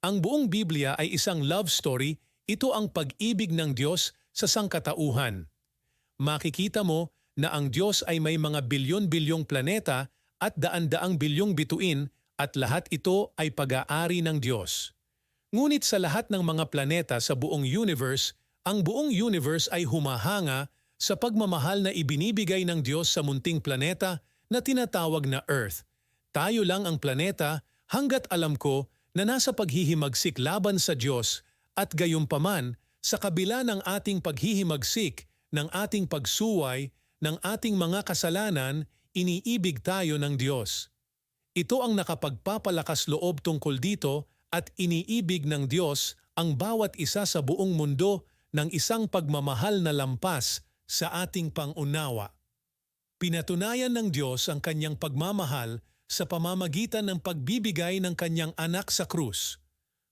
Ang buong Biblia ay isang love story, ito ang pag-ibig ng Diyos sa sangkatauhan. Makikita mo na ang Diyos ay may mga bilyon-bilyong planeta at daan-daang bilyong bituin at lahat ito ay pag-aari ng Diyos. Ngunit sa lahat ng mga planeta sa buong universe, ang buong universe ay humahanga sa pagmamahal na ibinibigay ng Diyos sa munting planeta na tinatawag na Earth. Tayo lang ang planeta hanggat alam ko na nasa paghihimagsik laban sa Diyos at gayunpaman sa kabila ng ating paghihimagsik, ng ating pagsuway, ng ating mga kasalanan, iniibig tayo ng Diyos. Ito ang nakapagpapalakas loob tungkol dito at iniibig ng Diyos ang bawat isa sa buong mundo ng isang pagmamahal na lampas sa ating pangunawa. Pinatunayan ng Diyos ang kanyang pagmamahal sa pamamagitan ng pagbibigay ng kanyang anak sa krus.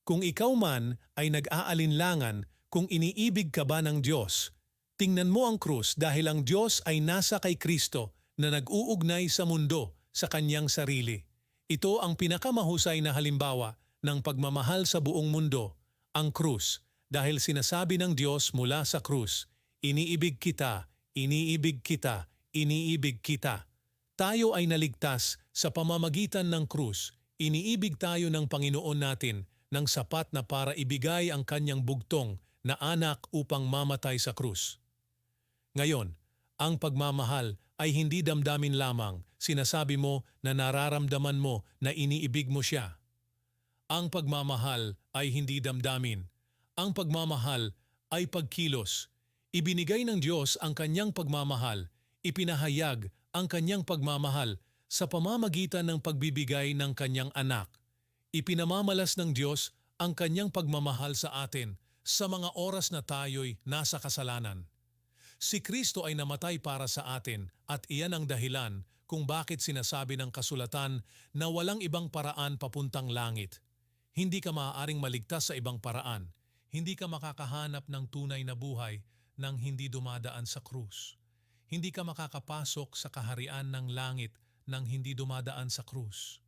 Kung ikaw man ay nag-aalinlangan kung iniibig ka ba ng Diyos, tingnan mo ang krus dahil ang Diyos ay nasa kay Kristo na nag-uugnay sa mundo sa kanyang sarili. Ito ang pinakamahusay na halimbawa ng pagmamahal sa buong mundo, ang krus, dahil sinasabi ng Diyos mula sa krus, iniibig kita, iniibig kita, iniibig kita. Tayo ay naligtas sa pamamagitan ng krus. Iniibig tayo ng Panginoon natin ng sapat na para ibigay ang kanyang bugtong na anak upang mamatay sa krus. Ngayon, ang pagmamahal ay hindi damdamin lamang. Sinasabi mo na nararamdaman mo na iniibig mo siya. Ang pagmamahal ay hindi damdamin. Ang pagmamahal ay pagkilos. Ibinigay ng Diyos ang kanyang pagmamahal. Ipinahayag ang kanyang pagmamahal sa pamamagitan ng pagbibigay ng kanyang anak. Ipinamamalas ng Diyos ang kanyang pagmamahal sa atin sa mga oras na tayo'y nasa kasalanan. Si Kristo ay namatay para sa atin at iyan ang dahilan kung bakit sinasabi ng kasulatan na walang ibang paraan papuntang langit. Hindi ka maaaring maligtas sa ibang paraan. Hindi ka makakahanap ng tunay na buhay nang hindi dumadaan sa krus. Hindi ka makakapasok sa kaharian ng langit nang hindi dumadaan sa krus.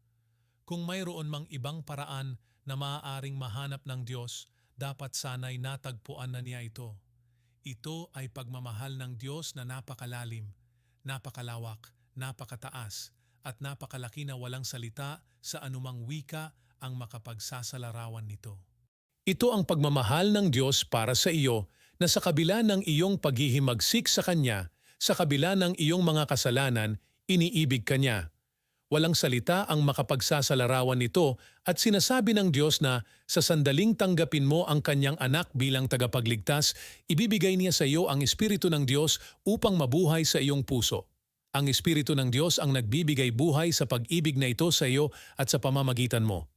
Kung mayroon mang ibang paraan na maaaring mahanap ng Diyos, dapat sana'y natagpuan na niya ito. Ito ay pagmamahal ng Diyos na napakalalim, napakalawak, napakataas, at napakalaki na walang salita sa anumang wika ang makapagsasalarawan nito. Ito ang pagmamahal ng Diyos para sa iyo na sa kabila ng iyong paghihimagsik sa Kanya, sa kabila ng iyong mga kasalanan, iniibig ka niya. Walang salita ang makapagsasalarawan nito at sinasabi ng Diyos na sa sandaling tanggapin mo ang kanyang anak bilang tagapagligtas, ibibigay niya sa iyo ang Espiritu ng Diyos upang mabuhay sa iyong puso. Ang Espiritu ng Diyos ang nagbibigay buhay sa pag-ibig na ito sa iyo at sa pamamagitan mo.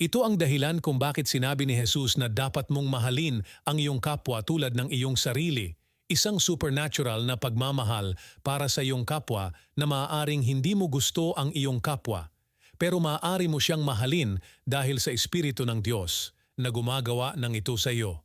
Ito ang dahilan kung bakit sinabi ni Jesus na dapat mong mahalin ang iyong kapwa tulad ng iyong sarili. Isang supernatural na pagmamahal para sa iyong kapwa na maaaring hindi mo gusto ang iyong kapwa, pero maaari mo siyang mahalin dahil sa Espiritu ng Diyos na gumagawa ng ito sa iyo.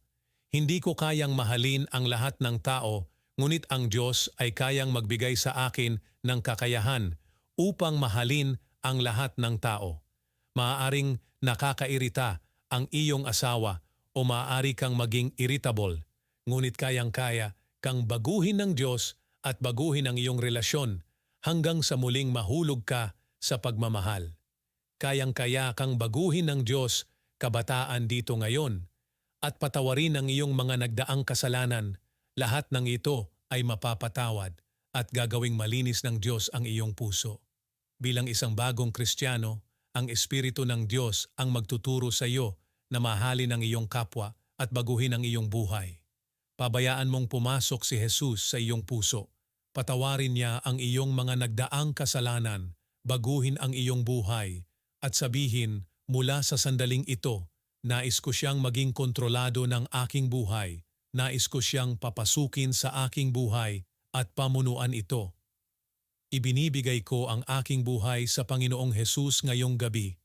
Hindi ko kayang mahalin ang lahat ng tao, ngunit ang Diyos ay kayang magbigay sa akin ng kakayahan upang mahalin ang lahat ng tao. Maaaring nakakairita ang iyong asawa o maaari kang maging irritable, ngunit kayang-kaya kang baguhin ng Diyos at baguhin ang iyong relasyon hanggang sa muling mahulog ka sa pagmamahal. Kayang-kaya kang baguhin ng Diyos kabataan dito ngayon at patawarin ang iyong mga nagdaang kasalanan. Lahat ng ito ay mapapatawad at gagawing malinis ng Diyos ang iyong puso. Bilang isang bagong Kristiyano, ang Espiritu ng Diyos ang magtuturo sa iyo na mahalin ang iyong kapwa at baguhin ang iyong buhay. Pabayaan mong pumasok si Jesus sa iyong puso. Patawarin niya ang iyong mga nagdaang kasalanan, baguhin ang iyong buhay, at sabihin, mula sa sandaling ito, nais ko siyang maging kontrolado ng aking buhay, nais ko siyang papasukin sa aking buhay at pamunuan ito. Ibinibigay ko ang aking buhay sa Panginoong Jesus ngayong gabi.